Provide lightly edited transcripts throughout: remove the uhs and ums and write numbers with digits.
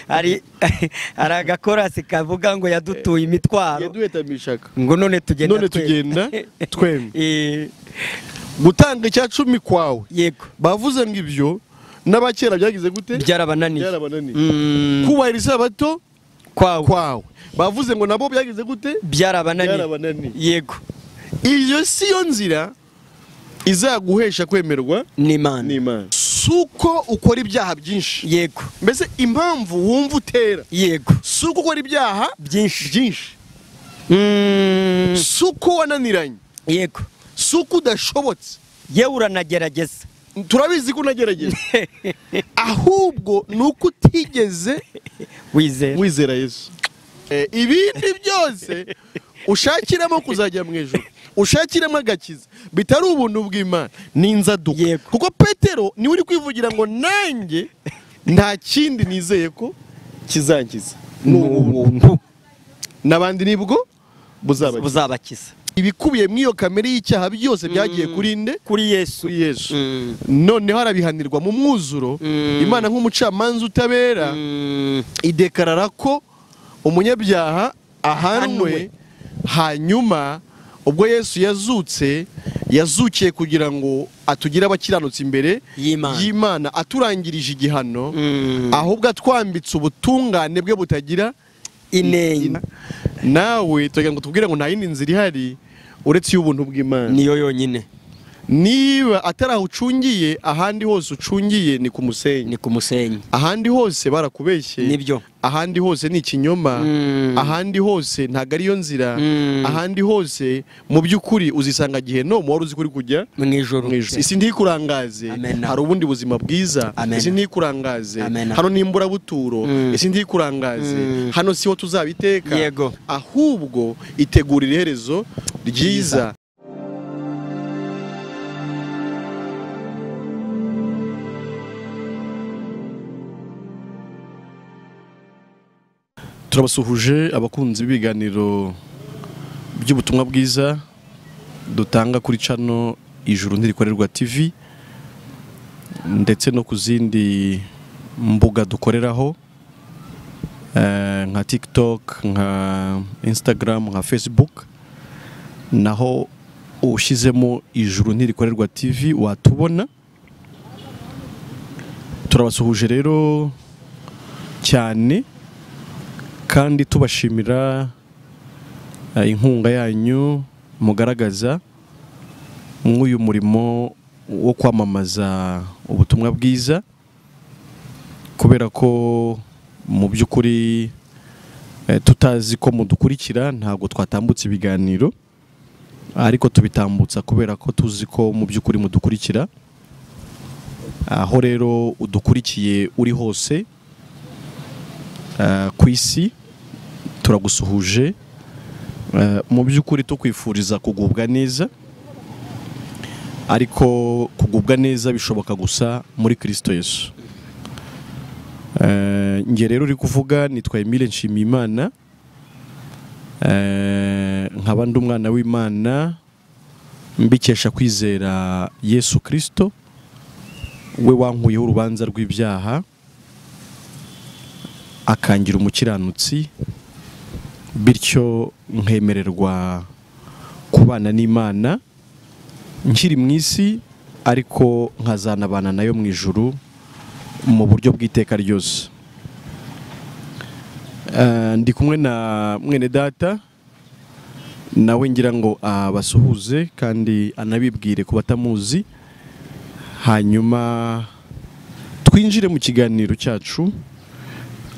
ari agakorasi kavuga ngo yadutuye imitwaro yaduhetamishaka ngo none tugenda twembi gutanga icya 10 kwawe yego bavuze ngo ibyo n'abakera byagize gute byarabananiye kubahiriza bato kwawe bavuze ngo nabo byagize gute byarabananiye yego iyo siyo nzira izaguhesha kwemerwa n'Imana suko ukora ibyaha byinshi yego mbese impamvu wumva utera yego suko ukora ibyaha byinshi suko wananiranye yego suko udashobotse yewe uranagerageza turabizi ko unagerageza ahubwo nuko utigeze wizera Yesu ibindi byose ushakiramo kuzajya mu ijuru ushakiramo agakiza bitari ubuntu bw'Imana n'inzaduka kuko Petero ni uri kwivugira ngo nanjye nta kindi nizeye ko kizangiza n'ubuntu nabandi nibwo buzabakiza ibikubiye mu iyo kamere y'icyaha byose byagiye kuri Yesu noneho arabihanirwa mu mwuzuro Imana nk'umucamanza utabera idekarara ko umunyabyaha ahanwe hanyuma ubwo Yesu yazukiye kugira ngo atugire abakiranutsi imbere y'Imana aturangirije igihano ahubwo atwambitse ubutungane bwe butagira inenge nawe tugira ngo tubwire ngo nta yindi nzira ihari uretse y'ubuntu bw'Imana niyo yonyine niba ataraho ucungiye ahandi hose ucungiye ni ku musenyi ahandi hose barakubeshye nibyo ahandi hose ni ikinyoma ahandi hose ntago ariyo nzira ahandi hose mu by'ukuri uzisanga gihenomu wari uzi kuri kujya mu ijuru isi ntikurangaze hari ubundi buzima bwiza isi ntikurangaze hano n'imburabuturo isi ntikurangaze hano siho tuzabiteka ahubwo itegurira iherezo ryiza turabasuhuje abakunzi b'ibiganiro by'ubutumwa bwiza dutanga kuri channel Ijurunterikorerwa TV ndetse no ku zindi mbuga dukoreraho nka TikTok nka Instagram nka Facebook naho ushizemo Ijurunterikorerwa TV watubona turabasuhuje rero cyane kandi tubashimira inkunga yanyu mugaragaza mw'uyu murimo wo kwamamaza ubutumwa bwiza kubera ko mu by'ukuri tutazi ko mudukurikira ntabwo twatambutse ibiganiro ariko tubitambutsa kubera ko tuzi ko mu by'ukuri mudukurikira aho rero udukurikiye uri hose ku isi turagusuhuje mu by'ukuri tukwifuriza kugubwa neza ariko kugubwa neza bishoboka gusa muri Kristo Yesu nge rero uri kuvuga nitwa Emile&Mugisha nkaba ndi umwana w'Imana mbikesha kwizera Yesu Kristo we wankuyeho urubanza rw'ibyaha akangira umukiranutsi bityo nkemererwa kubana n'Imana nkiri mu isi ariko nkazanabana nayo mu ijuru mu buryo bw'iteka ryose ndi kumwe na mwene data nawe ngira ngo abasuhuze kandi anabibwire ku batamuzi hanyuma twinjire mu kiganiro cyacu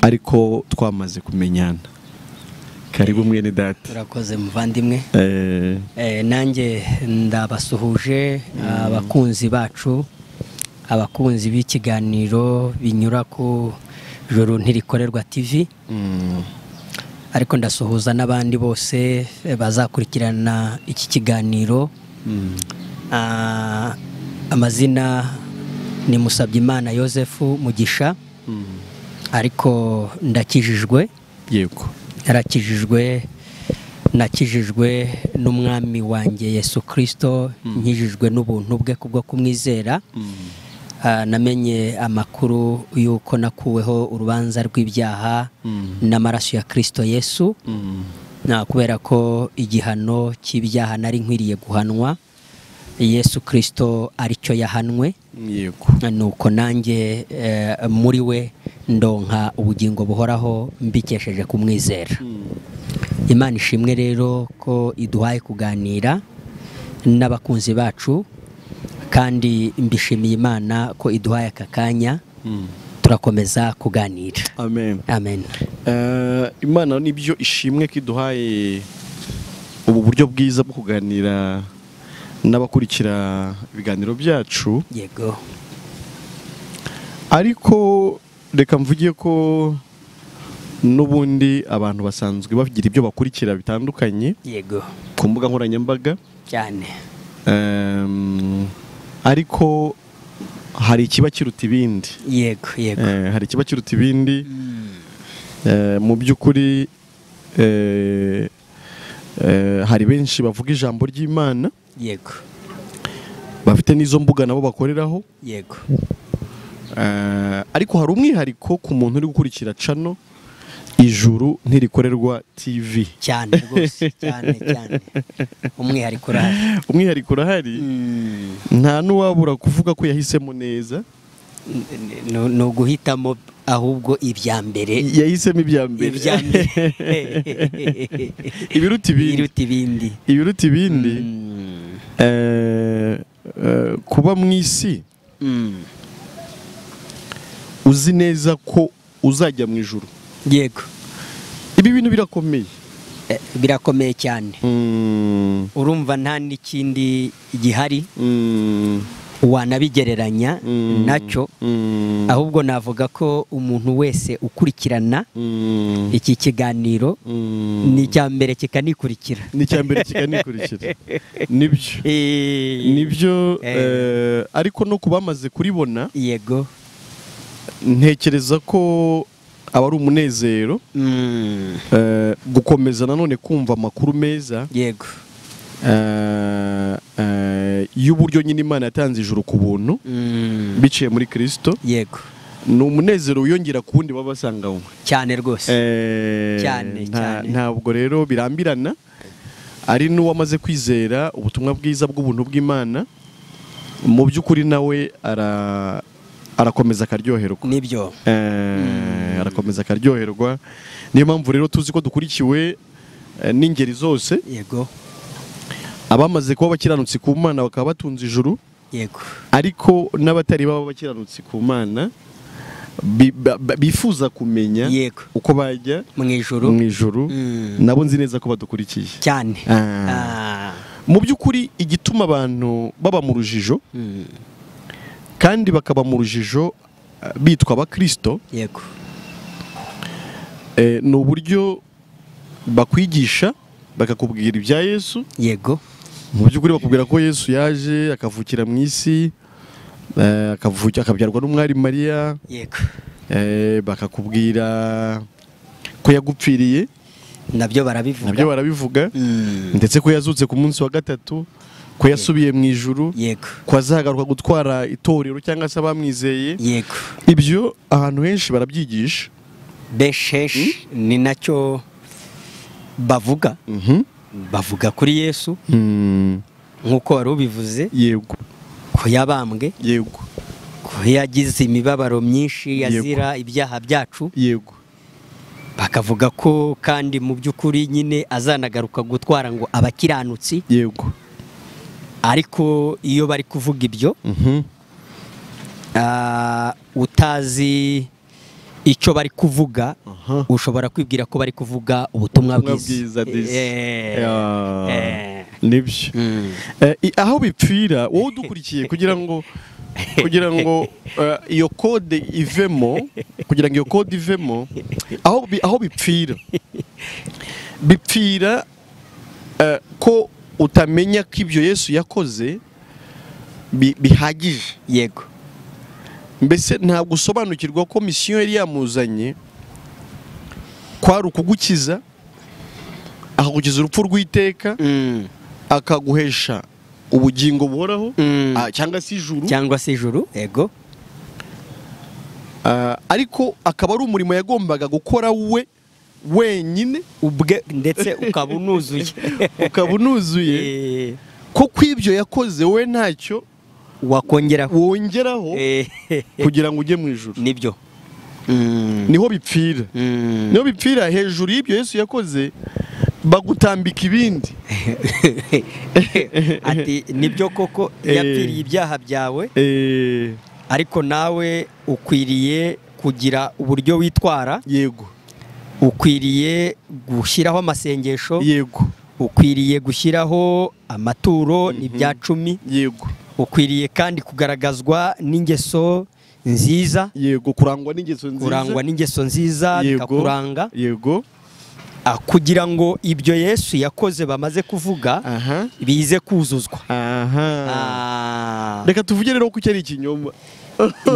ariko twamaze kumenyana karibu mwene data urakoze muvandimwe nanjye ndabasuhuje abakunzi bacu abakunzi b'ikiganiro binyura ku Ijurunterikorerwa TV ariko ndasuhuza n'abandi bose bazakurikirana iki kiganiro amazina ni Musabyimana Yosefu Mugisha ariko ndakijijwe yego nakijijwe n'umwami wanjye Yesu Kristo nkijijwe n'ubuntu bwe kubwo kumwizera namenye amakuru yuko nakuweho urubanza rw'ibyaha n'amaraso ya Kristo Yesu, kubera ko igihano cy'ibyaha nari nkwiriye guhanwa Yesu Kristo aricyo yahanwe, nuko nanjye muri we ndonka ubugingo buhoraho mbikesheje kumwizera. Imana ishimwe rero ko iduhaye kuganira n'abakunzi bacu, kandi mbishimiye Imana ko iduhaye aka kanya turakomeza kuganira. Amen. Amen. Imana nibyo ishimwe ko iduhaye ubu buryo bwiza bwo kuganira n'abakurikira ibiganiro byacu. Yego. Ariko reka mvuge ko n'ubundi abantu basanzwe bagira ibyo bakurikira bitandukanye. Yego. Ku mbuga nkoranyambaga cyane. Ariko hari ikiba kiruta ibindi. Yego, yego. Hari ikiba kiruta ibindi. Mu by'ukuri hari benshi bavuga ijambo ry'Imana. Yego. Bafite n'izo mbuga nabo bakoreraho. Yego. Ariko hari umwihariko ku muntu uri gukurikira channel Ijuru ntirikorerwa TV. Cyane rwose, cyane. Umwihariko urahari. Umwihariko urahari. Nta n'uwabura kuvuga ko yahisemo neza. No guhitamo ahubwo ibya mbere. Yahisemo ibya mbere. Ibiruta ibindi. Ibiruta ibindi. Kuba mu isi uzi neza ko uzajya mu ijuru. Yego. Ibi bintu birakomeye. Birakomeye cyane. Urumva nta n'ikindi gihari wanabigereranya nacyo, ahubwo navuga ko umuntu wese ukurikirana iki kiganiro ni icya mbere kikanikurikira. Nibyo. Ariko no kubamaze kuribona. Yego. Ntekereza ko aba ari umunezero gukomeza nanone kumva amakuru meza. Yego. Y'uburyo nyine Imana yatanze ijuru ku buntu biciye muri Kristo. Yego. Ni umunezero wiyongera ku wundi baba basanganywe. Cyane rwose. Cyane. Ntabwo rero birambirana. Ari n'uwamaze kwizera ubutumwa bwiza bw'ubuntu bw'Imana, mu by'ukuri nawe arakomeza akaryoherwa. Nibyo. Arakomeza akaryoherwa. Niyo mpamvu rero tuzi ko dukurikiwe n'ingeri zose. Yego. Abamaze kuba bakiranutsi ku Mana bakaba batunze ijuru. Yego. Ariko n'abatari baba bakiranutsi ku Mana bifuza kumenya uko bajya mu ijuru. Nabo nzi neza ko badukurikiye cyane. Mu by'ukuri igituma abantu baba mu rujijo kandi bakaba mu rujijo bitwa abakristo. Yego. Ni uburyo bakwigisha bakakubwira ibya Yesu. Yego. Mu by'ukuri bakubwira ko Yesu yaje akavukira mu isi, akabyarwa n'umwari Mariya. Yego. Bakakubwira ko yagupfiriye. Nabyo barabivuga. Ndetse ko yazutse ku munsi wa gatatu, ko yasubiye mu ijuru. Yego. Ko azagaruka gutwara itorero cyangwa se abamwizeye. Yego. Ibyo ahantu henshi barabyigisha. Beshesh ni nacyo bavuga. Bavuga kuri Yesu. Nk'uko wari ubivuze. Yego. Ko yabambwe. Yego. Ko yagize imibabaro myinshi yazira ibyaha byacu. Yego. Bakavuga ko kandi mu by'ukuri nyine azanagaruka gutwara ngo abakiranutsi. Yego. Ariko iyo bari kuvuga ibyo utazi icyo bari kuvuga, ushobora kwibwira ko bari kuvuga ubutumwa bwiza. Nibyo. Aho bipfira wowe udukurikiye kugira ngo iyo kode ivemo, aho bipfira ko utamenya ko ibyo Yesu yakoze bihagije. Yego. Mbese ntabwo usobanukirwa ko misiyo yari yamuzanye kwari ukugukiza, akagukiza urupfu rw'iteka, akaguhesha ubugingo buhoraho cyangwa se ijuru. Yego. ariko akaba ari umurimo yagombaga gukora we wenyine ubwe, ndetse ukaba unuzuye ko kw'ibyo yakoze we ntacyo wongeraho kugira ngo ujye mu ijuru. Nibyo. Niho bipfira hejuru y'ibyo Yesu yakoze bagutambika ibindi. Ati nibyo koko yapfiriye ibyaha byawe, ariko nawe ukwiriye kugira uburyo witwara. Yego. Ukwiriye gushyiraho amasengesho. Yego. Ukwiriye gushyiraho amaturo n'ibya 10. Yego. Ukwiriye kandi kugaragazwa n'ingeso nziza. Yego. Kurangwa n'ingeso nziza bikakuranga. Yego. Kugira ngo ibyo Yesu yakoze bamaze kuvuga bize kuzuzwa. Reka tuvuge rero ko cyari ikinyoma.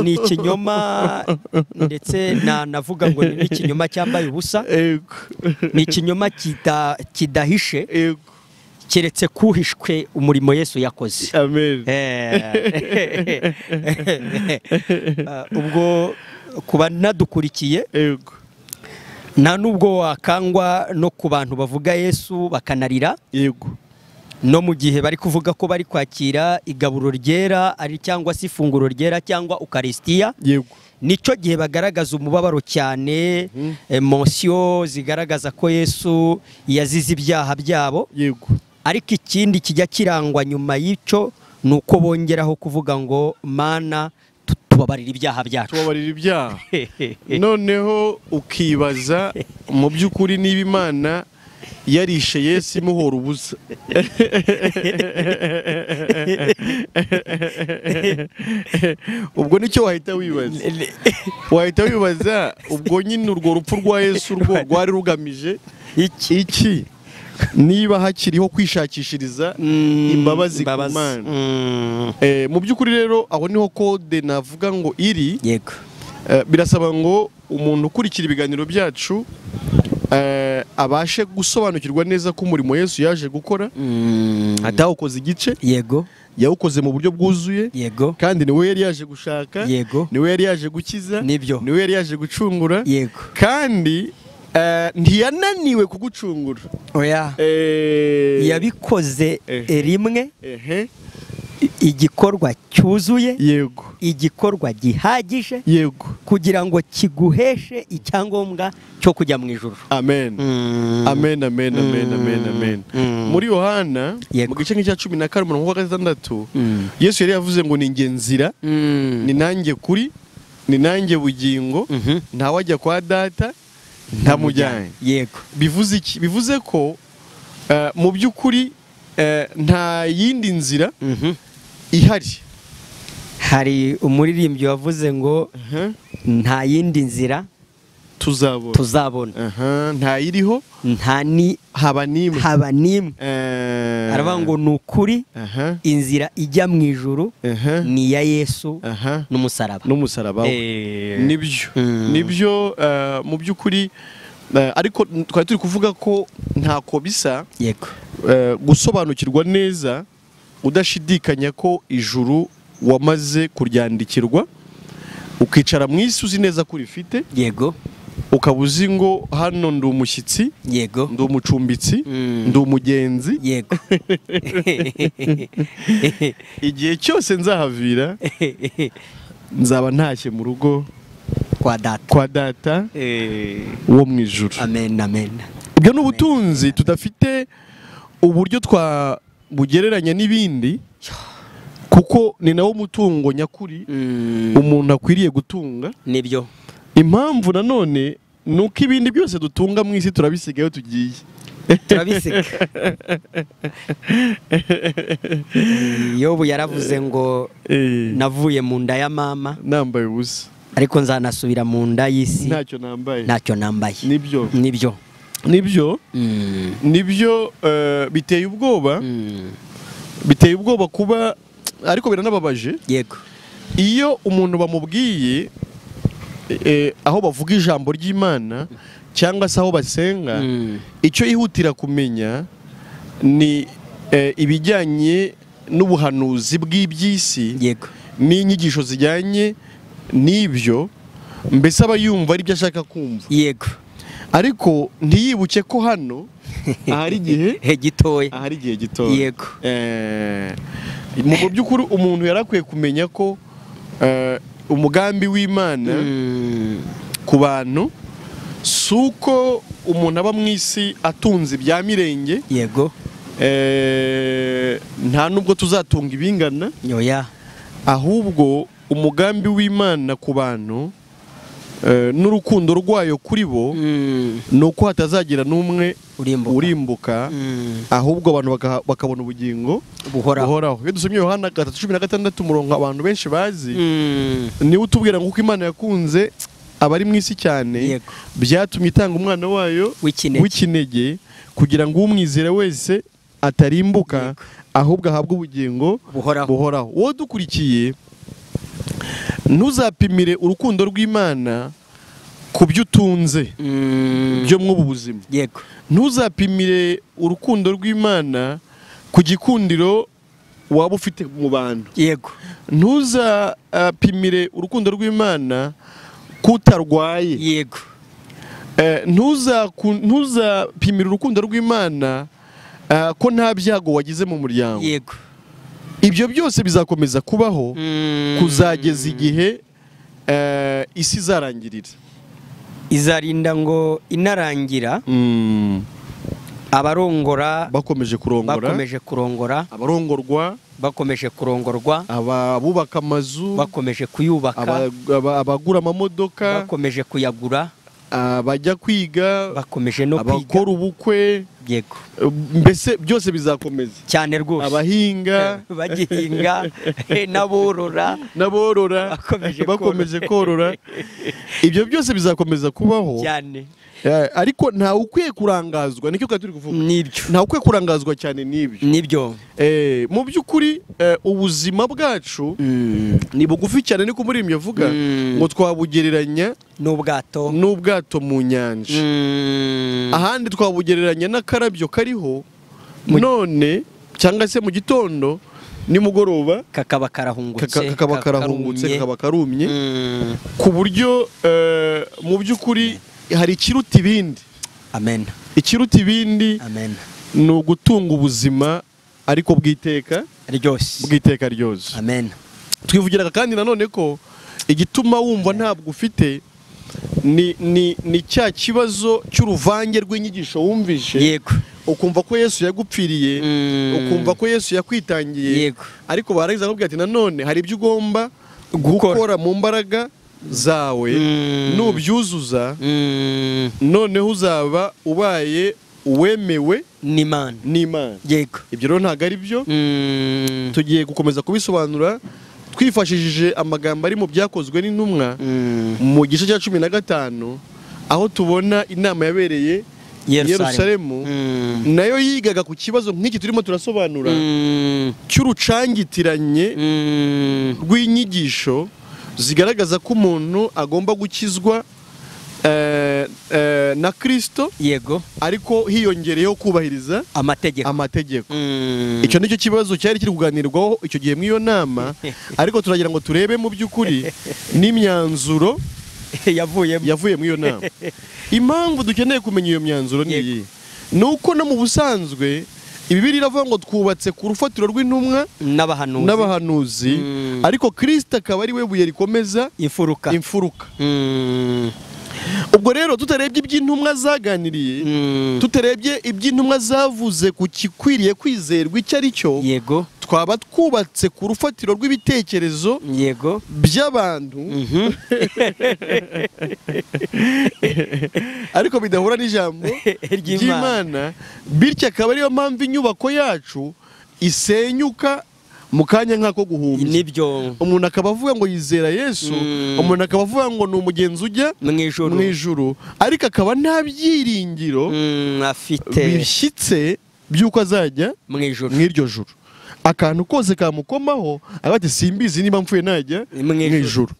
Ni ikinyoma, ndetse navuga ngo ni ikinyoma cyambaye ubusa. Ni ikinyoma kidahishe, keretse kuhishwe umurimo Yesu yakoze. Amen. Ubwo kuba nadukurikiye, nta nubwo wakangwa no ku bantu bavuga Yesu bakanarira. Yego. No mu gihe bari kuvuga ko bari kwakira igaburo ryera, ari cyangwa se ifunguro ryera cyangwa Ukaristiya. Yego. Nico gihe bagaragaza umubabaro cyane, emotion zigaragaza ko Yesu yazize ibyaha byabo. Yego. Ariko ikindi kijya kirangwa nyuma y'icyo nuko bongeraho kuvuga ngo Mana tubabarira ibyaha byacu. Noneho ukibaza mu by'ukuri niba Imana yarishe Yesu imuhora ubusa. Ubwo nicyo wahita wibaza ubwo nyine urwo rupfu rwa Yesu rwari rugamije iki? Niba hakiriho kwishakishiriza imbabazi ku Mana. Mu by'ukuri rero aho niho kode navuga ngo iri. Yego. Birasaba ngo umuntu ukurikira ibiganiro byacu abashe gusobanukirwa neza ko umurimo Yesu yaje gukora atawukoze igice. Yego. Yawukoze mu buryo bwuzuye. Yego. Kandi niwe yari yaje gushaka. Yego. Niwe yari yaje gukiza. Nibyo. Niwe yari yaje gucungura. Yego. Kandi ntiyananiwe kugucungura. Oya. Yabikoze rimwe. Igikorwa cyuzuye. Yego. Igikorwa gihagije. Yego. Kugira ngo kiguheshe icyangombwa cyo kujya mu ijuru. Amen. Amen, amen, amen, amen, amen. Muri Yohana mu gice cya 14:6 Yesu yari yavuze ngo ni nge nzira, ni nanjye kuri, ni nanjye bugingo, nta wajya kwa data ntamujyanye. Yego. Bivuze iki? Bivuze ko mu by'ukuri nta yindi nzira ihari. Hari umuririmbyi wavuze ngo nta yindi nzira tuzabona. Nta iriho, nta ni haba nimwe. Aravuga ngo ni ukuri, inzira ijya mu ijuru ni iya Yesu n'umusaraba we. Nibyo mu by'ukuri. Ariko twari turi kuvuga ko ntako bisa. Yego. Gusobanukirwa neza udashidikanya ko ijuru wamaze kuryandikirwa, ukicara mu isi uzi neza ko urifite. Yego. Ukaba uzi ngo hano ndi umushyitsi. Yego. Ndi umucumbitsi. Ndi umugenzi. Yego. Igihe cyose nzahavira nzaba ntashye mu rugo kwa data wo mu ijuru. Amen, amen. Ibyo ni ubutunzi tudafite uburyo twabugereranya n'ibindi, kuko ni nawo mutungo nyakuri umuntu akwiriye gutunga. Nibyo. Impamvu nanone nuko ibindi byose dutunga mu isi turabisigayo tugiye. Turabisiga. Yobu yaravuze ngo navuye mu nda ya mama nambaye ubusa, ariko nzanasubira mu nda y'isi ntacyo nambaye. Nibyo biteye ubwoba. Biteye ubwoba kuba, ariko biranababaje. Yego. Iyo umuntu bamubwiye aho bavuga ijambo ry'Imana cyangwa se aho basenga, icyo yihutira kumenya ni ibijyanye n'ubuhanuzi bw'iby'isi. Yego. N'inyigisho zijyanye n'ibyo, mbese aba yumva ari byo ashaka kumva. Yego. Ariko ntiyibuke ko hano ahari igihe gitoya. Ahari igihe gitoya. Yego. Mu by'ukuri umuntu yarakwiye kumenya ko umugambi w'Imana ku bantu suko umuntu aba mu isi atunze ibya mirenge. Yego. Nta nubwo tuzatunga ibingana. Yoya. Ahubwo umugambi w'Imana ku bantu n'urukundo rwayo kuri bo nuko hatazagira n'umwe urimbuka, ahubwo abantu bakabona ubugingo buhoraho. Iyo dusomye Yohana 3:16 umurongo abantu benshi bazi, niwe utubwira ngo uko Imana yakunze abari mu isi cyane byatumye itanga umwana wayo w'ikinege kugira ngo umwizera wese atarimbuka ahubwo ahabwe ubugingo buhoraho. Wowe dukurikiye, ntuzapimire urukundo rw'Imana ku byo utunze byo mw'ubu buzima. Yego. Ntuzapimire urukundo rw'Imana ku gikundiro waba ufite mu bantu. Yego. Ntuzapimire urukundo rw'Imana kutarwaye. Yego. Ntuzapimire urukundo rw'Imana ko nta byago wagize mu muryango. Yego. Ibyo byose bizakomeza kubaho kuzageza igihe isi izarangirira. Izarinda ngo inarangira, abarongora bakomeje kurongora, abarongorwa bakomeje kurongorwa, abubaka amazu bakomeje kuyubaka, abagura amamodoka bakomeje kuyagura, abajya kwiga bakomeje no kwiga, abakora ubukwe. Yego. Mbese byose bizakomeza cyane rwose. Abahinga bagihinga, n'aborora bakomeje korora. Ibyo byose bizakomeza kubaho cyane. Ariko nta ukwiye kurangazwa, nicyo turi kuvuga. Nibyo. Nta ukwiye kurangazwa cyane nibyo. Mu by'ukuri ubuzima bwacu ni bugufi cyane, niko muri imwe avuga ngo twabugereranya n'ubwato mu nyanja. Ahandi twabugereranya n'akarabyo kariho none cyangwa se mu gitondo nimugoroba kakaba karahungutse, kakaba karumye, ku buryo mu by'ukuri hari ikiruta ibindi. Amen. Ikiruta ibindi ni ugutunga ubuzima ariko bw'iteka ryose. Amen. Twivugiraga kandi nanone ko igituma wumva ntabwo ufite ni cya kibazo cy'uruvange rw'inyigisho wumvishe. Yego. Ukumva ko Yesu yagupfiriye, ukumva ko Yesu yakwitangiye. Yego. Ariko baragize akubwira ati nanone hari ibyo ugomba gukora mu mbaraga zawe, nubyuzuza noneho uzaba ubaye uwemewe n'Imana. Yego. Ibyo rero ntabwo ari byo. Tugiye gukomeza kubisobanura twifashishije amagambo ari mu byakozwe n'intumwa mu gice cya 15, aho tubona inama yabereye Yerusalemu, nayo yigaga ku kibazo nk'iki turimo turasobanura cy'urucangitiranye rw'inyigisho zigaragaza ko umuntu agomba gukizwa na Kristo. Yego. Ariko hiyongereyeho kubahiriza amategeko. Icyo nicyo kibazo cyari kiri kuganirwaho icyo gihe mw'iyo nama. Ariko turagira ngo turebe mu by'ukuri n'imyanzuro yavuye mw'iyo nama. Impamvu dukeneye kumenya iyo myanzuro ni iyi: nuko no mu busanzwe Bibiliya iravuga ngo twubatse ku rufatiro rw'intumwa n'abahanuzi, ariko Kristo akaba ari we buye rikomeza imfuruka. Ubwo rero tutarebye iby'intumwa zaganiriye, tutarebye iby'intumwa zavuze ku kikwiriye kwizerwa icyo ari cyo, yego, twaba twubatse ku rufatiro rw'ibitekerezo by'abantu ariko bidahura n'ijambo ry'Imana, bityo akaba ariyo mpamvu inyubako yacu isenyuka mu kanya nk'ako guhumbya. Nibyo. Umuntu akaba avuga ngo yizera Yesu, umuntu akaba avuga ngo ni umugenzi ujya mu ijuru, ariko akaba nta byiringiro afite bishyitse by'uko azajya mu iryo juru. Akantu kose kamukomaho ati simbizi niba mpfuye najya mu ijuru.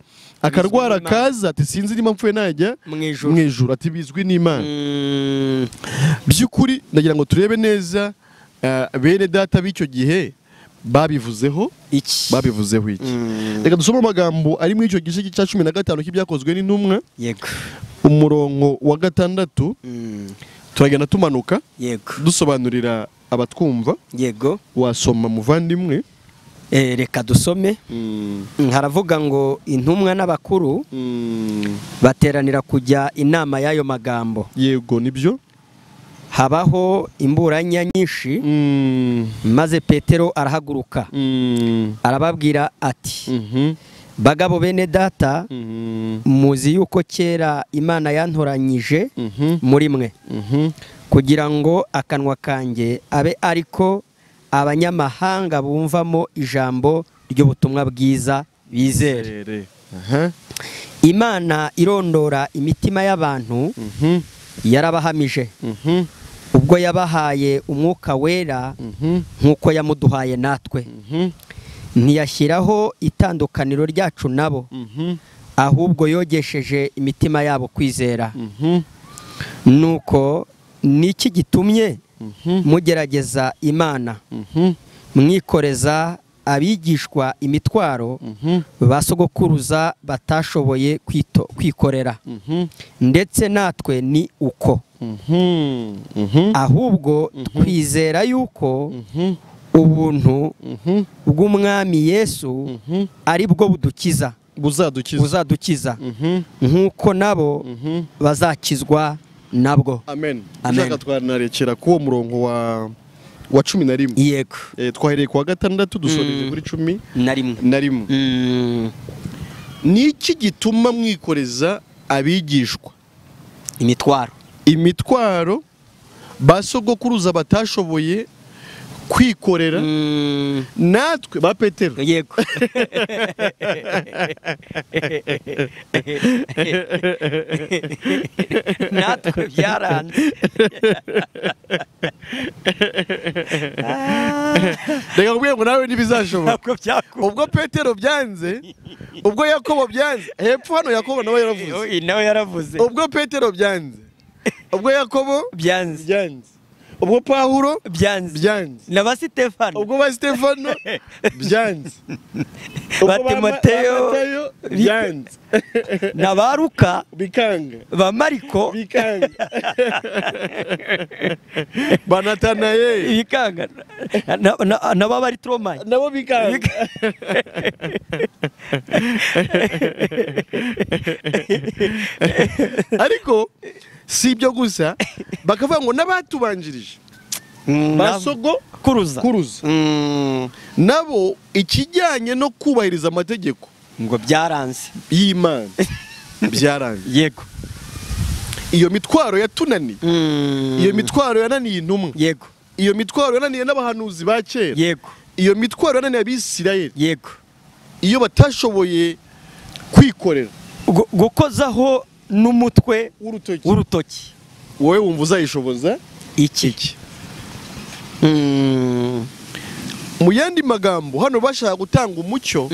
Akarwara kaza ati sinzi niba mpfuye najya mu ijuru, ati bizwi n'Imana. By'ukuri ndagira ngo turebe neza bene data b'icyo gihe babivuzeho iki reka dusome amagambo ari muri icyo gice cya 15 cy'ibyakozwe n'intumwa yego umurongo wa 6 turagenda tumanuka yego dusobanurira abatwumva yego wasoma muvandimwe reka dusome haravuga ngo intumwa n'abakuru bateranira kujya inama y'ayo magambo yego nibyo habaho imburanya nyinshi maze Petero arahaguruka arababwira ati bagabo bene data muzi yuko kera Imana yantoranyije muri mwe kugira ngo akanwa kanjye abe ariko abanyamahanga bumvamo ijambo ry'ubutumwa bwiza bizere. Imana irondora imitima y'abantu yarabahamije ubwo yabahaye umwuka wera nk'uko yamuduhaye natwe ntiyashyiraho itandukaniro ryacu nabo ahubwo yogesheje imitima yabo kwizera. Nuko niki gitumye mugerageza Imana mwikoreza abigishwa imitwaro basogokuruza batashoboye kwikorera ndetse natwe ni uko ahubwo twizera yuko ubuntu bw'umwami Yesu ari bwo buzadukiza nk'uko nabo bazakizwa nabwo. Amen. Ushaka twanarekera kuwo murongo wa 11 yego twahereye kwa 6 dusoreje kuri 11 niki gituma mwikoreza abigishwa imitwaro basogokuruza batashoboye kwikorera natwe ba Petero yego natwe byaranze reka kubwiye ngo nawe ntibizashoboka ubwo Petero byanze ubwo Yakobo byanze hepfo hano Yakobo nawe yaravuze ubwo Petero byanze ubwo Yakobo byanze ubwo Pawulo byanze na Stefano ubwo ba Stefano byanze ba Timoteyo byanze na Baruka bikanga ba Mariko bikanga ba Natanaye bikanga na ba Baritroma nabo bikanga ariko si ibyo gusa bakavuga ngo n'abatubanjirije basogo kuruza nabo ikijyanye no kubahiriza amategeko ngo byaranze y'Imana byaranze yego iyo mitwaro yatunaniye iyo mitwaro yananiye intumwa yego iyo mitwaro yananiye n'abahanuzi ba kera yego iyo mitwaro yananiye abisirayeli yego iyo batashoboye kwikorera gukozaho n'umutwe w'urutoki wowe wumva uzayishoboza iki mu yandi magambo hano bashaka gutanga umucyo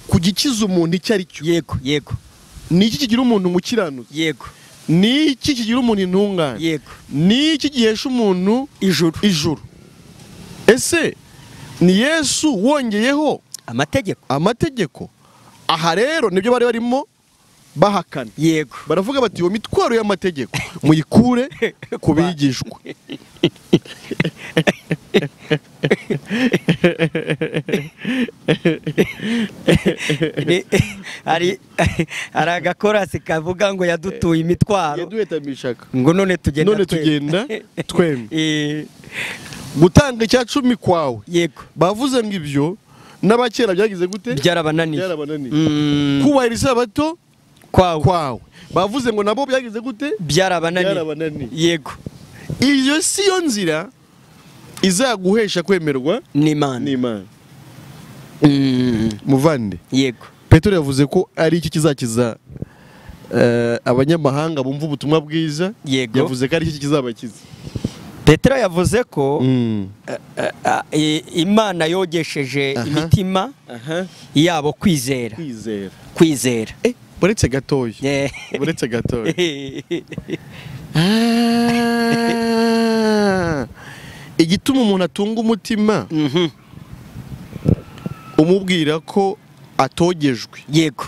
ku gikiza umuntu icyo ari cyo yego ni iki kigira umuntu umukiranutsi yego ni iki kigira umuntu intungane yego ni iki gihesha umuntu ijuru ese ni Yesu wongeyeho amategeko aha rero nibyo bari barimo bahakana yego baravuga bati iyo mitwaro y'amategeko muyikure ku bigishwa hari agakorasi kavuga ngo yadutuye imitwaro yaduhetamishaka ngo none tugenda twembi gutanga icya 10 kwawe yego bavuze ngo ibyo n'abakera byagize gute byarabananiye kubahiriza abato kwawe bavuze ngo nabo byagize gute byarabananiye yego iyo si yo nzira izaguhesha kwemerwa n'Imana muvande yego Petero yavuze ko ari iki kizakiza abanyamahanga bumva ubutumwa bwiza yavuze ko ari iki kizabakiza Petero yavuze ko Imana yogesheje imitima yabo kwizera buretse gatoya igituma umuntu atunga umutima umubwira ko atogejwe, yego,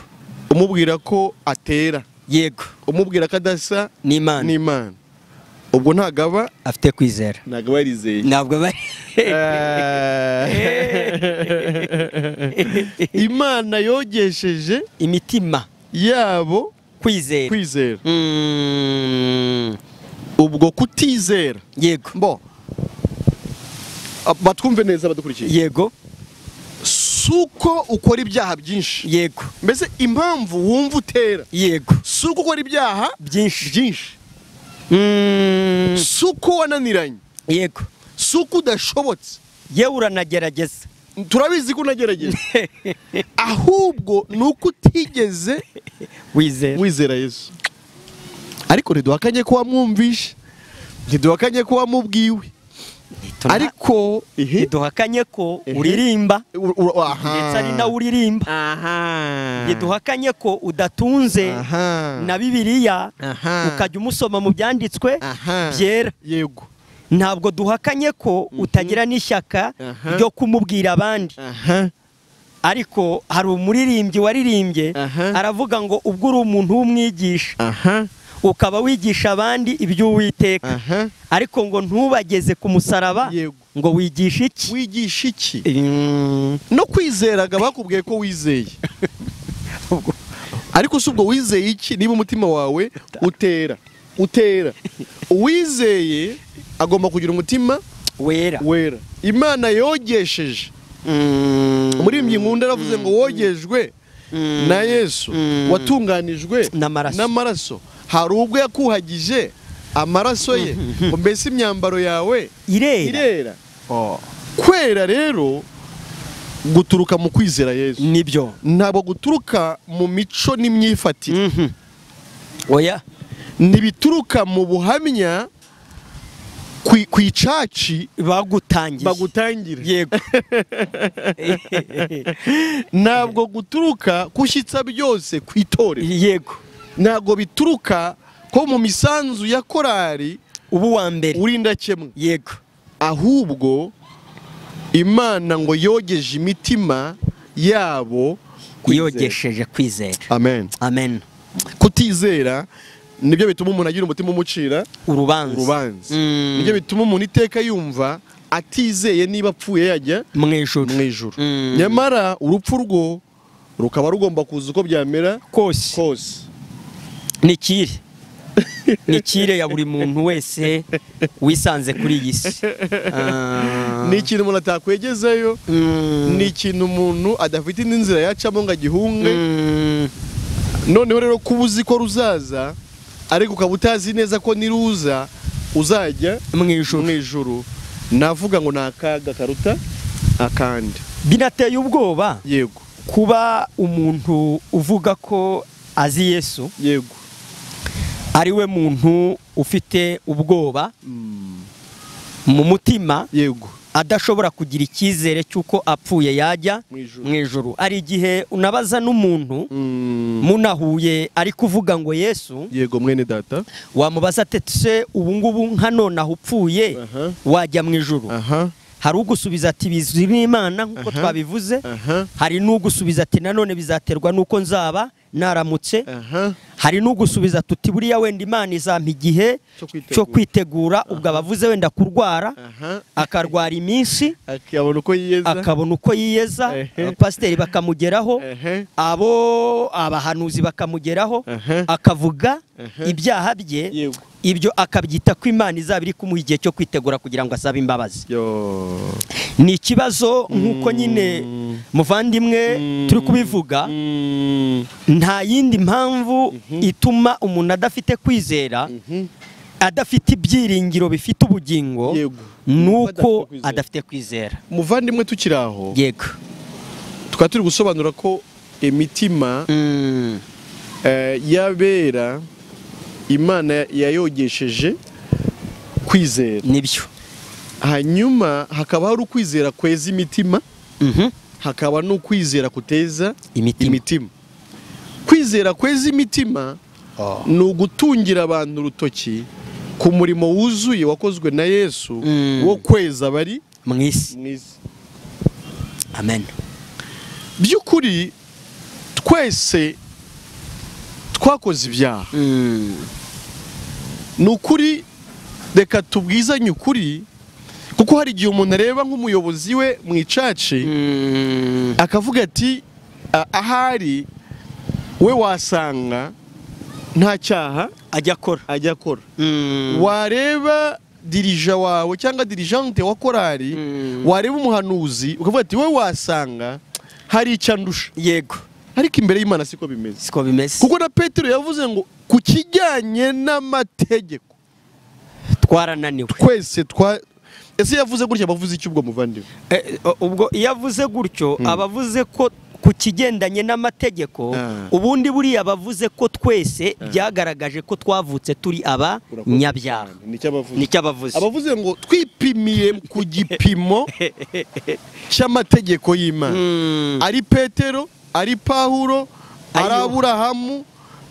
umubwira ko atera, yego, umubwira ko adasa n'Imana, ubwo ntagaba afite kwizera, ntagaba yarizeye, ntabwo bari Imana yogesheje imitima yabo kwizera. Ubwo kutizera, yego, mbo batwumve neza badukurikiye, yego, suko ukora ibyaha byinshi, yego, mbese impamvu wumva utera, yego, suko ukora ibyaha byinshi, suko wananiranye, yego, suko udashobotse, yewe uranagerageza, turabizi ko unagerageza, ahubwo nuko utigeze wizera Yesu. Ariko ntiduhakanye ko wamwumvishe, ntiduhakanye ko wamubwiwe, ariko ntiduhakanye ko uririmba ndetse ari nawe uririmba, ntiduhakanye ko udatunze na Bibiliya ukajya umusoma mu byanditswe byera, yego, ntabwo duhakanye ko utagira n'ishyaka ryo kumubwira abandi, ariko hari umuririmbyi waririmbye aravuga ngo ubwo uri umuntu w'umwigisha ukaba wigisha abandi iby'Uwiteka, ariko ngo ntubageze ku musaraba, ngo wigisha iki? No kwizeraga bakubwiye ko wizeye, ariko si ubwo wizeye iki niba umutima wawe utera? Uwizeye agomba kugira umutima wera. Imana yogesheje, umuririmbyi nkunda aravuze ngo wogejwe na Yesu, watunganijwe n'amaraso. Hari ubwo yakuhagije amaraso ye, ngo mbese imyambaro yawe irera. Kwera rero guturuka mu kwizera Yesu, nibyo, ntabwo guturuka mu mico n'imyifatire, oya, ntibituruka mu buhamya ku icaci bagutangira, yego, ntabwo guturuka kushyitsa byose ku itorero, yego, ntabwo bituruka ko mu misanzu ya korari ubu wa mbere uri indakemwa, yego, ahubwo Imana ngo yogeje imitima yabo yogesheje kwizera. Amen. Kutizera nibyo bituma umuntu agira umutima umucira urubanza, nibyo bituma umuntu iteka yumva atizeye niba apfuye yajya mu ijuru. Nyamara urupfu rwo rukaba rugomba kuza uko byamera kose. Ni kire ya buri muntu wese wisanze kuri iyi si. Ni ikintu umuntu atakwegezayo, ni ikintu umuntu adafite n'inzira yacamo ngo agihunge. Noneho rero kuba uzi ko ruzaza ariko ukaba utazi neza ko niruza uzajya mu ijuru, navuga ngo ni akaga karuta akandi. Binateye ubwoba, yego, kuba umuntu uvuga ko azi Yesu, yego, ari we muntu ufite ubwoba mu mutima, yego, adashobora kugira icyizere cy'uko apfuye yajya mu ijuru. Ari igihe unabaza n'umuntu munahuye ari kuvuga ngo Yesu, yego mwene data, wamubaza ati ubu ngubu nka none aho upfuye wajya mu ijuru? Hari ugusubiza ati bizwi n'Imana nk'uko twabivuze, hari n'ugusubiza ati nanone bizaterwa n'uko nzaba naramutse, hari n'ugusubiza tuti buriya wenda Imana izampa igihe cyo kwitegura, ubwo abavuze wenda kurwara, akarwara iminsi akabona uko yiyeza, abapasiteri bakamugeraho, abahanuzi bakamugeraho, akavuga ibyaha bye, ibyo akabyita ko Imana izaba iri kumuha igihe cyo kwitegura kugira ngo asabe imbabazi. Ni ikibazo nk'uko nyine muvandimwe turi kubivuga, nta yindi mpamvu ituma umuntu adafite kwizera, adafite ibyiringiro bifite ubugingo, nuko adafite kwizera. Muvandimwe tukiri aho, yego, tukaba turi gusobanura ko imitima y'abera Imana yayogesheje kwizera, nibyo. Hanyuma hakaba hari ukwizera kweza imitima, hakaba n'ukwizera kuteza imitima. Kwizera kweza imitima ni ugutungira abantu urutoki ku murimo wuzuye wakozwe na Yesu wo kweza bari mwisi. Amen. Byukuri twese twakoze ibyaha. Nukuri reka tubwizanye ukuri, kuko hari igihe umuntu areba nk'umuyobozi we mu icaci akavuga ati ahari we wasanga nta cyaha ajya akora. Wareba dirija wawe cyangwa dirijante wa korari, wareba umuhanuzi ukavuga ati we wasanga hari icyandusha. Yego. Ariko imbere y'Imana siko bimeze. Kuko na Petero yavuze ngo ku kijyanye n'amategeko twarananiwe. Twese ese yavuze gutya abavuze iki ubwo muvandimwe? Ubwo yavuze gutyo abavuze ko ku kigendanye n'amategeko, ubundi buriya abavuze ko twese byagaragaje ko twavutse turi abanyabyaha. Nicyo abavuze. Abavuze ngo twipimiye ku gipimo cy'amategeko y'Imana. Ari Petero, ari Pawulo, ari Aburahamu,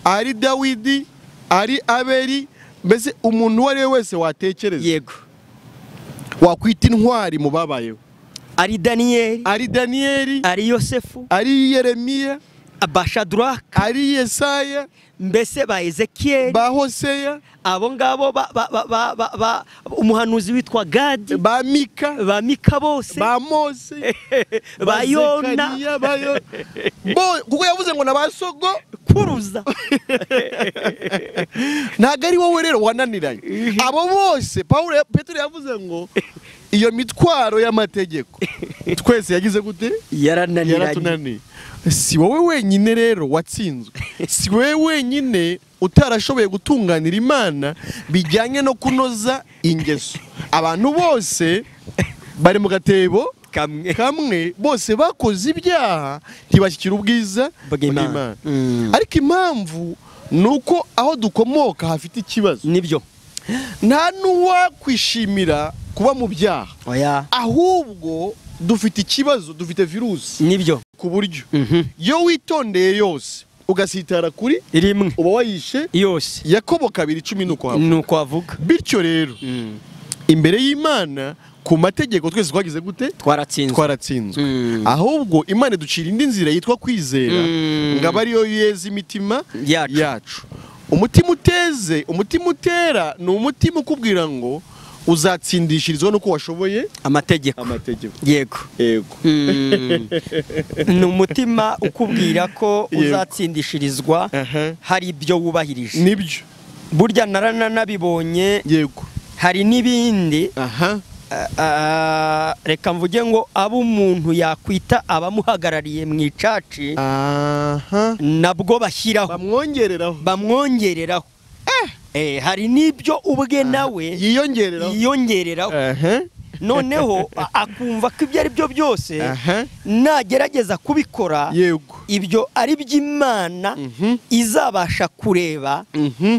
ari Dawidi, ari Abeli, mbese umuntu uwo ari we wese watekereza. Yego. Wakwita intwari mu babayeho. Ari Daniyeli, ari Yosefu, ari Yeremiya, Shadraka, ari Yesaya, mbese ba Ezekiyeli, ba Hoseya, abo ngabo umuhanuzi witwa Gadi, ba Mika bose, ba Mose, ba Yona, kuko yavuze ngo nabasogo kuruza. Ntago ari wowe rero wananiranye. Abo bose Petero yavuze ngo iyo mitwaro y'amategeko twese yagize gute? Yaratunaniye. Si wowe wenyine rero watsinzwe. Si wowe wenyine utarashoboye gutunganira Imana bijyanye no kunoza ingeso. Abantu bose bari mu gatebo kamwe, bose bakoze ibyaha ntibashyikira ubwiza bw'Imana. Ariko impamvu nuko aho dukomoka hafite ikibazo. Nibyo. Nta n'uwakwishimira kuba mu byaha, ahubwo dufite ikibazo, dufite virusi. Nibyo. Ku buryo iyo witondeye yose ugasitara kuri rimwe uba wayishe yose. Yakobo 2:10 nuko avuga. Bityo rero imbere y'Imana ku mategeko twese twagize gute? Twaratsinzwe. Ahubwo Imana ducira indi nzira yitwa kwizera, ngaba ariyo yeza imitima yacu. Umutima utera ni umutima ukubwira ngo uzatsindishirizwa nuko washoboye amategeko. Yego. Ni umutima ukubwira ko uzatsindishirizwa hari ibyo wubahirije. Nibyo. Burya naranabibonye. Yego. Hari n'ibindi reka mvuge ngo abo umuntu yakwita abamuhagarariye mu icaci nabwo bashyiraho bamwongereraho. Hari n'ibyo ubwe nawe yiyongereraho. Noneho akumva ko ibyo ari byo byose nagerageza kubikora ibyo ari by'Imana izabasha kureba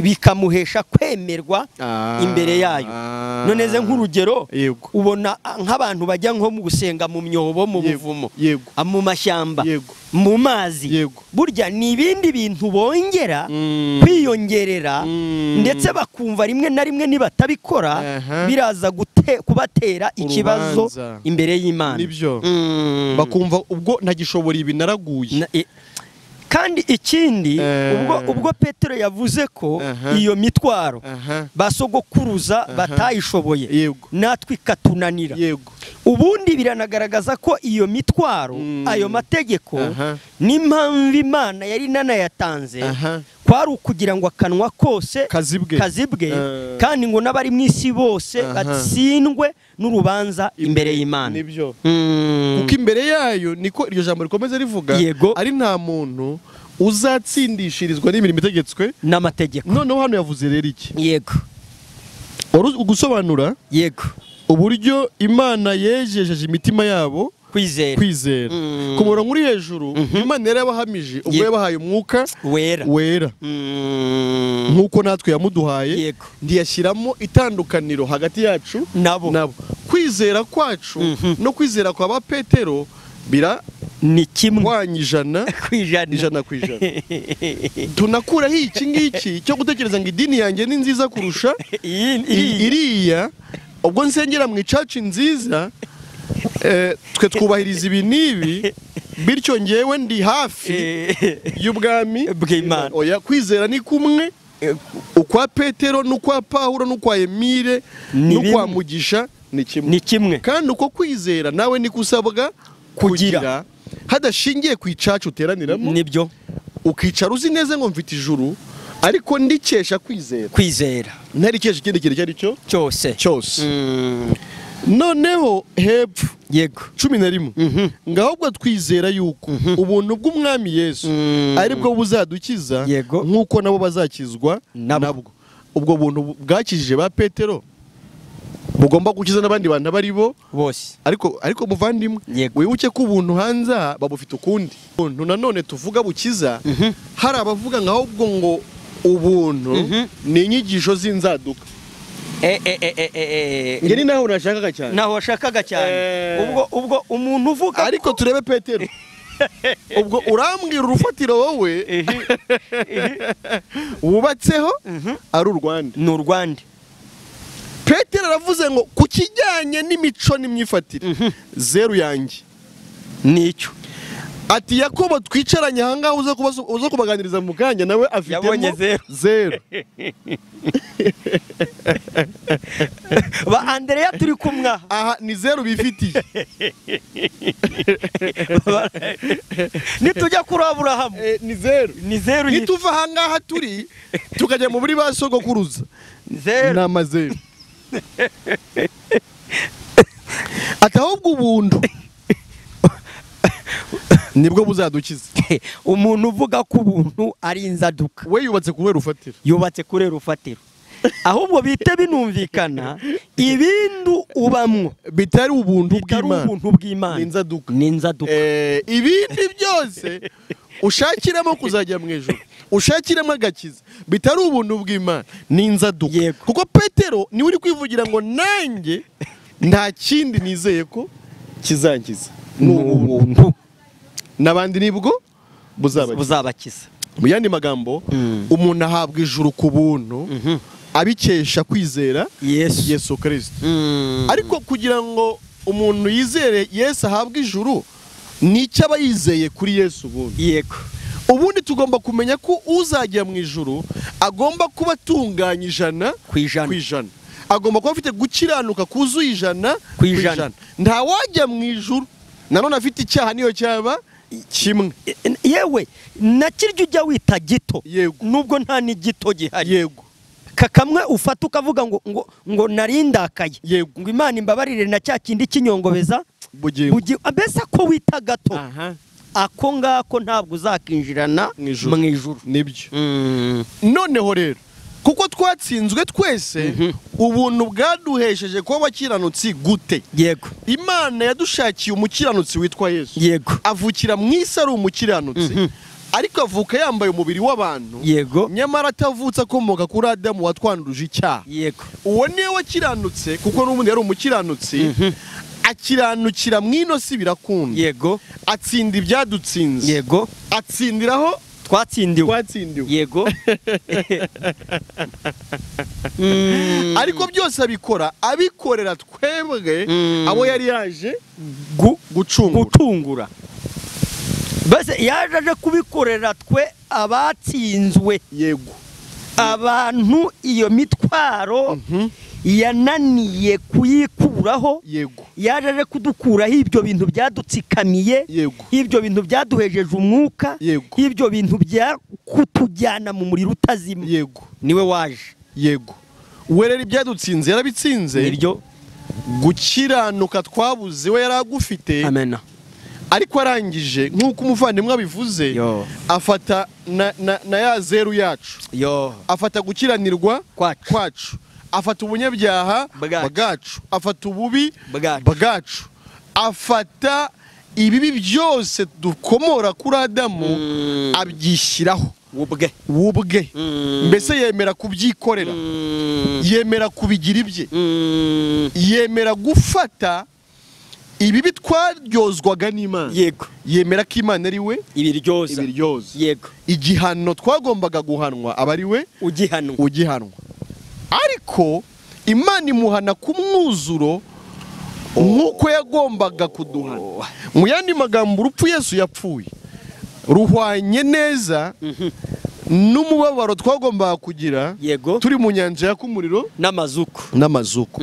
bikamuhesha kwemerwa imbere yayo. Noneze nk'urugero, ubona nk'abantu bajya nko mu gusenga mu myobo, mu buvumo, mu mashyamba, mu mazi. Burya ni ibindi bintu bongera kwiyongerera, ndetse bakumva rimwe na rimwe nibatabikora biraza kubatera ikibazo imbere y'Imana. Nibyo. Bakumva ubwo ntagishobora ibi naraguye. Kandi ikindi ubwo Petero yavuze ko iyo mitwaro basogokuruza batayishoboye, natwe ikatunanira. Ubundi biranagaragaza ko iyo mitwaro, ayo mategeko n'impamvu Imana yari nanayatanze kwari ukugira ngo akanwa kose kazibwe, kandi ngo n'abari mu isi bose batsindwe n'urubanza imbere y'Imana. Nibyo. Kuko imbere yayo niko iryo jambo rikomeza rivuga, ari nta muntu uzatsindishirizwa n'imirimo itegetswe n'amategeko. Noneho hano yavuze rero iki? Yego. Ugusobanura uburyo Imana yejejeje imitima yabo kwizera. Ku murongo uri hejuru, Imana yari yabahamije ubwo yabahaye umwuka wera, nk'uko natwe yamuduhaye, ntiyashyiramo itandukaniro hagati yacu nabo. Kwizera kwacu no kwizera kwa ba Petero bira ni kimwe wanya ijana ku ijana tunakuraho iki ngiki cyo gutekereza ngo idini yanjye ni nziza kurusha iriya ubwo nsengera mu icaci nziza twe twubahiriza ibi n'ibi bityo ngewe ndi hafi y'ubwami bw'Imana. Oya, kwizera ni kumwe, ukwa Petero n'ukwa Pawulo n'ukwa Emile n'ukwa Mugisha ni kimwe kandi uko kwizera nawe ni kusabwa kugira hadashingiye ku icacu uteraniramo. Nibyo ukicara uzi neza ngo mfite ijuru ariko ndikesha kwizera ntarikesha ikindi kintu cyari cyo cyose. Noneho hepfo yego 11 ngahubwo twizera yuko ubuntu bw'umwami Yesu aribwo buzadukiza nk'uko nabo bazakizwa nabwo. Ubwo buntu bwakijije ba Petero bugomba gukiza n'abandi bantu bari bo bose. Ariko muvandimwe wibuke ko ubuntu hanza babufite ukundi ubuntu nanone tuvuga bukiza. Hari abavuga ngahubwo ngo ubuntu ni inyigisho z'inzaduka. Ngeni naho washakaga cyane ubwo umuntu uvuga ariko turebe Petero ubwo urambwira urufatiro wowe wubatseho ari u Rwanda. Petero aravuze ngo ku kijyanye n'imico n'imyifatire zeru yanjye nicyo. Ati Yakobo twicaranye ahangaha uza kubaganiriza mu kanya nawe afitemo zeru. Ba Andrea turi kumwa aha ni zeru bifitiye. Nitujya kuri Aburahamu ni zeru. Nituva ahangaha turi tukajya mu buri basogokuruza zeru n'amazeru. Atahubwo ubuntu nibwo buzadukiza. Umuntu uvuga ko ubuntu ari inzaduka we yubatse kure rufatiro ahubwo bite binumvikana ibindu ubamwo bitari ubuntu bw'Imana ni inzaduka. Ibindi byose ushakiramo kuzajya mu ijuru ushakiramo agakiza bitari ubuntu bw'Imana ni inzaduka. Kuko Petero niwe uri kwivugira ngo nanjye nta kindi nizeye ko kizankiza n'ubuntu n'abandi nibwo buzabakiza. Mu yandi magambo umuntu ahabwa ijuru ku buntu abikesha kwizera Yesu Kristo. Ariko kugira ngo umuntu yizere Yesu ahabwe ijuru nicyo aba yizeye kuri Yesu ubundi tugomba kumenya ko uzajya mu ijuru agomba kuba atunganye 100%. Agomba kuba afite gukiranuka kuzuye 100%. Nta wajya mu ijuru nanone afite icyaha niyo cyaba kimwe. Yewe nakiryo ujya wita gito nubwo nta ni gito gihari. Kakamwe ufata ukavuga ngo narindakaye ngo Imana imbabarire na cya kindi kinyongobeza mbese ko wita gato ako ngako ntabwo uzakinjirana mu ijuru. Nibyo. Noneho rero kuko twatsinzwe twese ubuntu bwaduhesheje kuba abakiranutsi gute. Imana yadushakiye umukiranutsi witwa Yesu. Avukira mu isi ari umukiranutsi ariko avuka yambaye umubiri w'abantu nyamara atavutse akomoka kuri Adamu watwanduje icyaha. Uwo niwe wakiranutse kuko n'ubundi yari umukiranutsi akiranukira mwino si birakunda. Atsinda ibyadutsinze. Atsindiraho twatsindiwe. Ariko byose abikorera twebwe abo yari yaje gucungura. Base yaje kubikorera twe abatsinzwe. Abantu iyo mitwaro yananiye kuyikuraho. Yaje kudukuraho ibyo bintu byadutsikamiye, ibyo bintu byaduhejeje umwuka, ibyo bintu byakutujyana mu muriro utazima. Niwe waje. Werera ibyadutsinze yarabitsinze. Niryo gukiranuka twabuze we yaragufite. Amen. Ariko arangije nk'uko umuvandimwe abivuze afata na ya zeru yacu. Afata gukiranirwa kwacu. Afata ubunyabyaha bwacu. Afata ububi bwacu. Afata ibibi byose dukomora kuri Adamu abyishyiraho wubwe. Mbese yemera kubyikorera. Yemera kubigira ibye. Yemera gufata ibibi twaryozwaga n'Imana. Yego. Yemera ko Imana ari we ibiryoza. Yego. Igihano twagombaga guhanwa aba ari we ugihanwa. Ariko Imana imuhana ku mwuzuro nk'uko yagombaga kuduhana. Mu yandi magambo, urupfu Yesu yapfuye ruhwanye neza n'umubabaro twagombaga kugira turi mu nyanja yaka umuriro n'amazuku.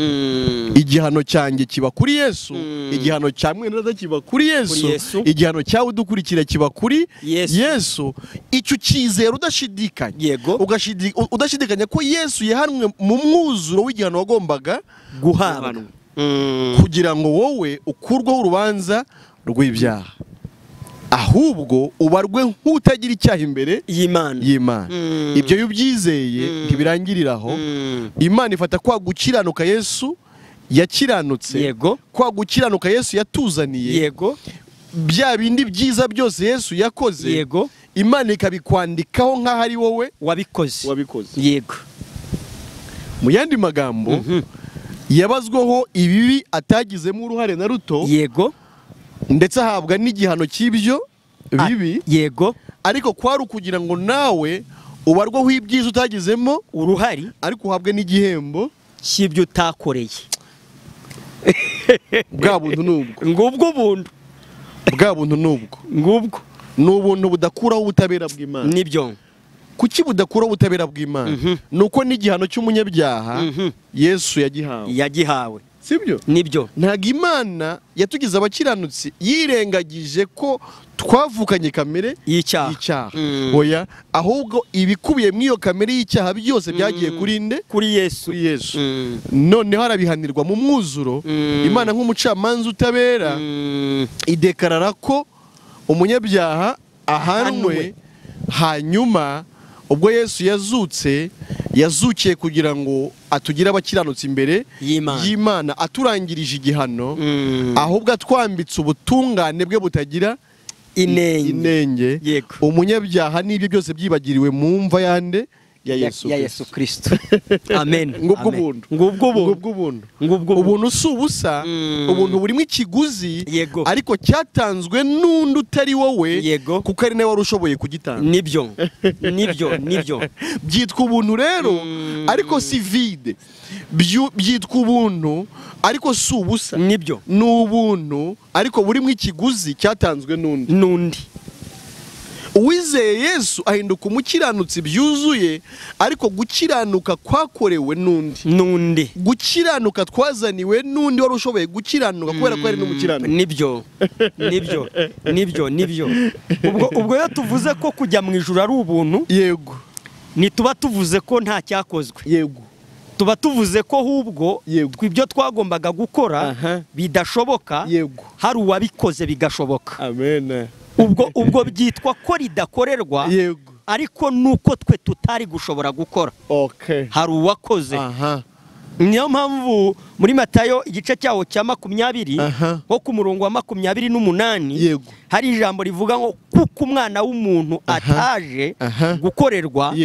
Igihano cyanjye kiba kuri Yesu, igihano cya mwene kiba kuri Yesu, igihano cyawe udukurikira kiba kuri Yesu. Icyo cyizero udashidikanya ko Yesu yahanwe mu mwuzuro w'igihano wagombaga guhabwa kugira ngo wowe ukurweho urubanza rw'ibyaha, ahubwo ubarwe nk'utagira icyaha imbere y'Imana. Ibyo iyo ubyizeye ntibirangiriraho. Imana ifata kwa gukiranuka Yesu yakiranutse, kwa gukiranuka Yesu yatuzaniye, bya bindi byiza byose Yesu yakoze, Imana ikabikwandikaho nk'aho ari wowe wabikoze. Yego. Mu yandi magambo, yabazweho ibibi atagizemo uruhare na ruto. Yego. Ndetse ahabwa n'igihano cy'ibyo bibi. Yego. Ariko kwari ukugira ngo nawe ubarwaho ibyiza utagizemo uruhari, ariko uhabwe n'igihembo cy'ibyo utakoreye. Bwa buntu nubwo. Ngubwo buntu. Bwa buntu nubwo. Ngubwo. N'ubuntu budakuraho ubutabera bw'Imana. Nibyo. Kuki budakuraho ubutabera bw'Imana? Nuko n'igihano cy'umunyabyaha Yesu yagihawe. Sibyo? Nibyo. Ntago Imana yatugize abakiranutsi yirengagije ko twavukanye kamere y'icyaha. Oya, ahubwo ibikubiye mu iyo kamere y'icyaha byose byagiye kuri Yesu. Noneho arabihanirwa mu mwuzuro. Imana nk'umucamanza utabera idekarara ko umunyabyaha ahanwe, hanyuma ubwo Yesu yazukiye kugira ngo atugire abakiranutsi imbere y'Imana, aturangirije igihano, ahubwo atwambitse ubutungane bwe butagira inenge. Umunyabyaha n'ibyo byose byibagiriwe mu mva yande ya Yesu Kristo. Amen. Ngubwo ubuntu si ubusa, ubuntu burimo ikiguzi, ariko cyatanzwe n'undi utari wowe, kuko ari nawe wari ushoboye kugitanga. Nibyo. Byitwa ubuntu rero, ariko si vide. Byitwa ubuntu ariko si ubusa. Nibyo. Ni ubuntu ariko burimo ikiguzi cyatanzwe n'undi. Uwizeye Yesu ahinduka umukiranutsi byuzuye, ariko gukiranuka kwakorewe n'undi. Gukiranuka twazaniwe n'undi wari ushoboye gukiranuka kubera ko ari n'umukiranutsi. Nibyo. Ubwo iyo tuvuze ko kujya mu ijuru ari ubuntu, yego, ntituba tuvuze ko nta cyakozwe. Yego. Tuba tuvuze ko ahubwo ibyo twagombaga gukora bidashoboka, hari uwabikoze bigashoboka. Amen. Ubwo byitwa ko ridakorerwa, ariko nuko twe tutari gushobora gukora. Hari uwakoze. Niyo mpamvu muri Matayo igice cyaho cya 20 nko ku murongo wa 28 hari ijambo rivuga ngo kuko umwana w'umuntu ataje gukorerwa,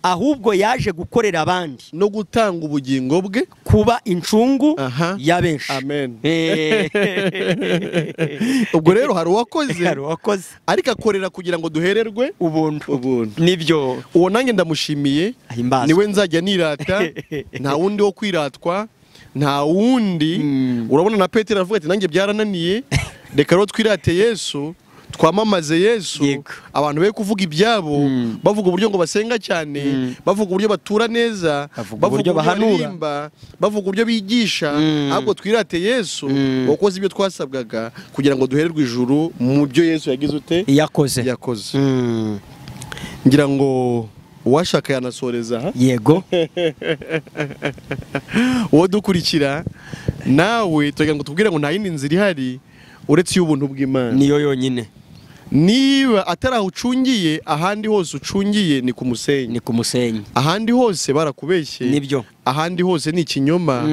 ahubwo yaje gukorera abandi no gutanga ubugingo bwe kuba incungu ya benshi. Amen. Ubwo rero hari uwakoze, ariko akorera kugira ngo duhererwe ubuntu. Nibyo. Uwo nanjye ndamushimiye, niwe nzajya nirata, nta wundi wo kwiratwa, nta wundi. Urabona na Petero avuga ati nanjye byarananiye, reka rero twirate Yesu, twamamaze Yesu. Abantu be kuvuga ibyabo, bavuga uburyo ngo basenga cyane, bavuga uburyo batura neza, bavuga uburyo bahanura, bavuga uburyo bigisha, ahubwo twirate Yesu wakoze ibyo twasabwaga kugira ngo duhererwe ijuru mu byo Yesu yagize ute yakoze. Ngira ngo uwashaka yanasoreza. Yego. Uwo dukurikira nawe tugira ngo tubwire ngo nta yindi nzira ihari uretse y'ubuntu bw'Imana. Niyo yonyine. Niba ataraho ucungiye, ahandi hose ucungiye ni ku musenyi. Ahandi hose barakubeshye. Nibyo. Ahandi hose ni ikinyoma.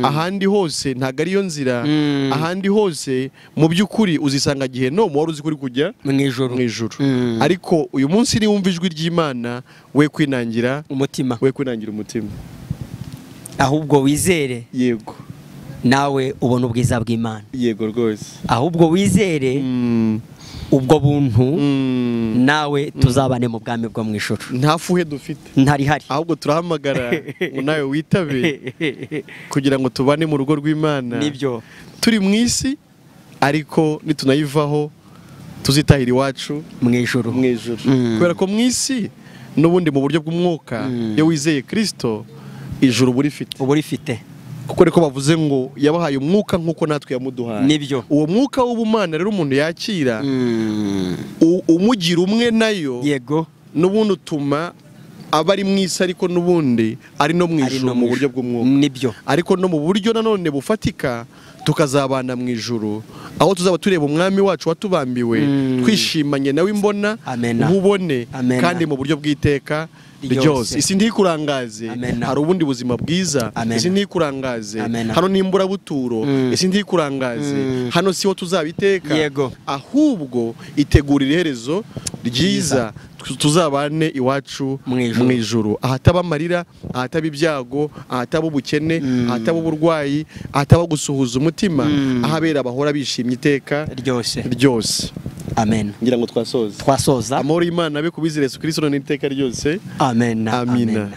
Ahandi hose ntago ariyo nzira. Ahandi hose mu by'ukuri uzisanga gihenomu wari uzi kuri kujya mu ijuru. Ariko uyu munsi ni wumva ijwi ry'Imana, we kwinangira umutima, ahubwo wizere. Yego. nawe ubona ubwiza bw'Imana. Yego rwose. Ahubwo wizere ubwo buntu nawe tuzabane mu bwami bwo mu ijuru. Nta fuhe dufite. Ntari hari. Ahubwo turahamagara ngo nawe witabe kugira ngo tubane mu rugo rw'Imana. Nibyo. Turi mu isi ariko nitunayivaho tuzitahira iwacu mu ijuru. Kubera ko mu isi n'ubundi mu buryo bw'umwuka iyo wizeye Kristo ijuru burifite. Kuko reko bavuze ngo yabahaye umwuka nk'uko natwe yamuduhaye. Nibyo. Uwo mwuka w'ubumana rero umuntu yakira umugira umwe nayo. Yego. N'ubundi utuma aba ari mu isi ariko n'ubundi ari no mu ijuru mu buryo bw'umwuka. Nibyo. Ariko no mu buryo nanone bufatika tukazabana mu ijuru aho tuzaba tureba umwami wacu watubambiwe twishimanye nawe imbona nkubone kandi mu buryo bw'iteka ryose. Isi ntikurangaze, hari ubundi buzima bwiza. Isi ntikurangaze, hano nimbura buturo. Isi ntikurangaze, hano siho tuzabiteka. Ahubwo itegurira iherezo ryiza tuzabane iwacu mu ijuru, ahataba amarira, ahataba ibyago, ahataba ubukene, ahataba uburwayi, ahataba gusuhuza umutima, ahabera bahora bishimye iteka ryose. Amen. Ngira ngo twasoza. Amahoro y'Imana abe kubizira Yesu Kristo n'iteka ryose. Amen. Amina.